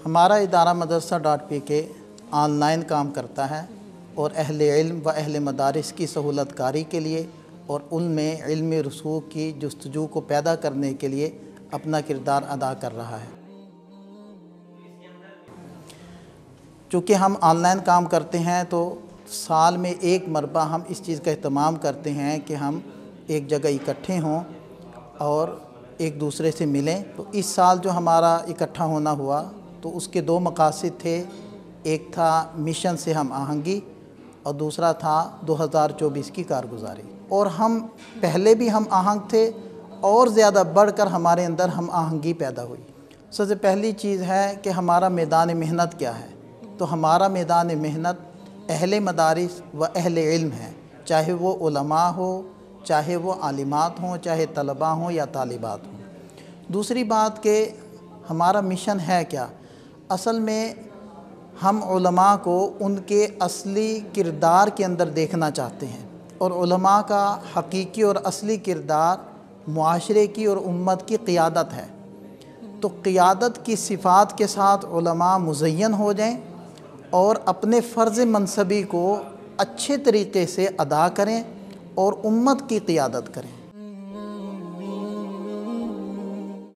हमारा इदारा मदरसा.pk ऑनलाइन काम करता है और अहले इल्म व अहले मदारिस की सहूलतकारी के लिए और उनमें इल्मी रसूख की जुस्तजू को पैदा करने के लिए अपना किरदार अदा कर रहा है। चूँकि हम ऑनलाइन काम करते हैं तो साल में एक मरतबा हम इस चीज़ का एहतमाम करते हैं कि हम एक जगह इकट्ठे हों और एक दूसरे से मिलें। तो इस साल जो हमारा इकट्ठा होना हुआ तो उसके दो मकासद थे। एक था मिशन से हम आहंगी और दूसरा था 2024 की कारगुजारी। और हम पहले भी हम आहंग थे और ज़्यादा बढ़कर हमारे अंदर हम आहंगी पैदा हुई। सबसे पहली चीज़ है कि हमारा मैदान मेहनत क्या है। तो हमारा मैदान मेहनत अहले मदारिस व अहले इल्म है, चाहे वो उलमा हो, चाहे वो आलिमात हों, चाहे तलबा हों या तालिबात हों। दूसरी बात कि हमारा मिशन है क्या। असल में हम उलमा को उनके असली किरदार के अंदर देखना चाहते हैं और उलमा का हकीकी और असली किरदार मुआशरे की और उम्मत की क़ियादत है। तो क़ियादत की सिफ़ात के साथ उलमा मुज़य्यन हो जाएं और अपने फ़र्ज़ मनसबी को अच्छे तरीक़े से अदा करें और उम्मत की क़ियादत करें।